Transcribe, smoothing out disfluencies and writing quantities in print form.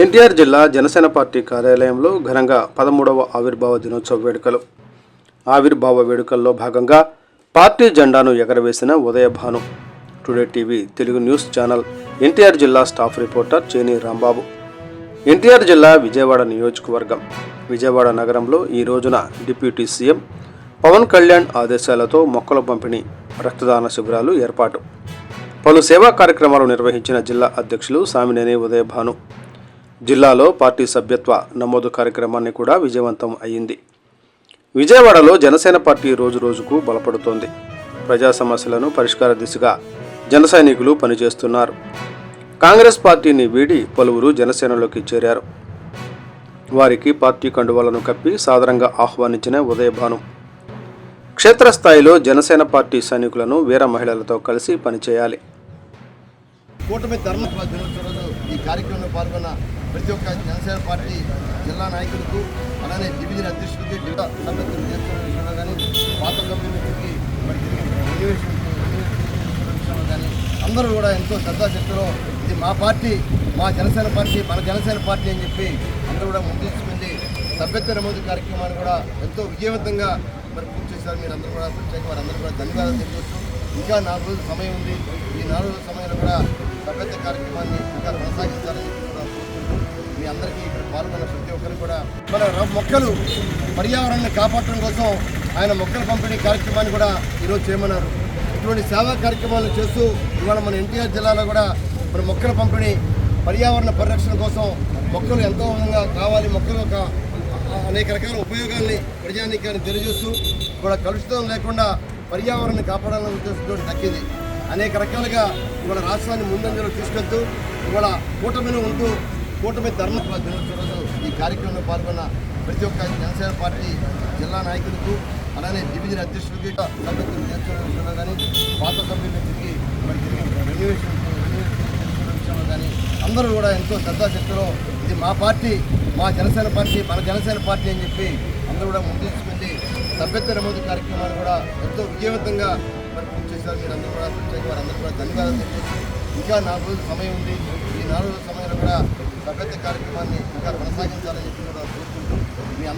ఎన్టీఆర్ జిల్లా జనసేన పార్టీ కార్యాలయంలో ఘనంగా 13వ ఆవిర్భావ దినోత్సవ వేడుకలు. ఆవిర్భావ వేడుకల్లో భాగంగా పార్టీ జెండాను ఎగరవేసిన Udayabhanu. Today TV Telugu news channel NTR జిల్లా స్టాఫ్ రిపోర్టర్ చేని రాంబాబు. ఎన్టీఆర్ జిల్లా విజయవాడ నియోజకవర్గం. విజయవాడ నగరంలో ఈ రోజున డిప్యూటీ సీఎం పవన్ కళ్యాణ్ ఆదేశాలతో మొక్కల పంపిణీ, రక్తదాన శిబిరాలు ఏర్పాటు. పలు సేవా కార్యక్రమాలు నిర్వహించిన జిల్లా అధ్యక్షులు సామినేని ఉదయభాను. జిల్లాలో పార్టీ సభ్యత్వ నమోదు కార్యక్రమాన్ని కూడా విజయవంతం అయ్యింది. విజయవాడలో జనసేన పార్టీ రోజు రోజుకు బలపడుతోంది. ప్రజా సమస్యలను పరిష్కార దిశగా జన సైనికులు పనిచేస్తున్నారు. కాంగ్రెస్ పార్టీని వీడి పలువురు జనసేనలోకి చేరారు. వారికి పార్టీ కండువాలను కప్పి సాదరంగా ఆహ్వానించిన ఉదయభాను క్షేత్రస్థాయిలో జనసేన పార్టీ సైనికులను వీర మహిళలతో కలిసి పనిచేయాలి. కూటమి ధర్మసభ దినోత్సవంలో ఈ కార్యక్రమంలో పాల్గొన్న ప్రతి ఒక్క జనసేన పార్టీ జిల్లా నాయకులకు, అలానే డివిజన్ అధ్యక్షులకి, జిల్లా సభ్యులకు చేస్తున్న కానీ పాత సభ్యులకి కానీ అందరూ కూడా ఎంతో శ్రద్ధాశక్తిలో ఇది మా పార్టీ, మా జనసేన పార్టీ, మన జనసేన పార్టీ అని చెప్పి అందరూ కూడా ముందుంచుకుంది. సభ్యత్వ నమోదు కార్యక్రమాన్ని కూడా ఎంతో విజయవంతంగా పూర్తి చేశారు. మీరు అందరూ కూడా ప్రత్యేక వారందరూ కూడా ధన్యవాదాలు తెలియవచ్చు. ఇంకా 4 రోజుల సమయం ఉంది. ఈ 4 రోజుల సమయంలో కూడా సభ్యత్వ కార్యక్రమాన్ని ఇంకా కొనసాగించాలని కూడా కోరుకుంటూ మీ అందరికీ ఇక్కడ పాల్గొన్న ప్రతి ఒక్కరు కూడా మన మొక్కలు పర్యావరణాన్ని కాపాడటం కోసం ఆయన మొక్కల పంపిణీ కార్యక్రమాన్ని కూడా ఈరోజు చేయమన్నారు. ఇటువంటి సేవా కార్యక్రమాలు చేస్తూ ఇవాళ మన ఎన్టీఆర్ జిల్లాలో కూడా మన మొక్కల పంపిణీ, పర్యావరణ పరిరక్షణ కోసం మొక్కలు ఎంతో విధంగా కావాలి. మొక్కలు ఒక అనేక రకాల ఉపయోగాల్ని ప్రజానీకాన్ని తెలియజేస్తూ కూడా కలుషితం లేకుండా పర్యావరణాన్ని కాపాడాలనే ఉద్దేశంతో దక్కింది. అనేక రకాలుగా ఇవాళ రాష్ట్రాన్ని ముందంజలో తీసుకెళ్తూ ఇవాళ కూటమిలో ఉంటూ కూటమి ధర్మసభ దినోత్సవంలో ఈ కార్యక్రమంలో పాల్గొన్న ప్రతి ఒక్క జనసేన పార్టీ జిల్లా నాయకులకు, అలానే డివిజన్ అధ్యక్షులకి, సభ్యులకు చేస్తున్న కానీ పాత సభ్యులకి రెన్యువేషన్ విషయంలో కానీ అందరూ కూడా ఎంతో శ్రద్ధాశక్తిలో ఇది మా పార్టీ, మా జనసేన పార్టీ, మన జనసేన పార్టీ అని చెప్పి అందరూ కూడా ముందుంచుకుంది. సభ్యత్వ నమోదు కార్యక్రమాన్ని కూడా ఎంతో విజయవంతంగా పూర్తి చేశారు. మీరు అందరూ కూడా ప్రత్యేక వారందరూ కూడా ధన్యవాదాలు తెలియవచ్చు. ఇంకా 4 రోజుల సమయం ఉంది. ఈ 4 రోజుల సమయంలో కూడా సభ్యత్వ కార్యక్రమాన్ని ఇంకా కొనసాగించాలని చెప్పి కూడా కోరుకుంటూ మీ అందరూ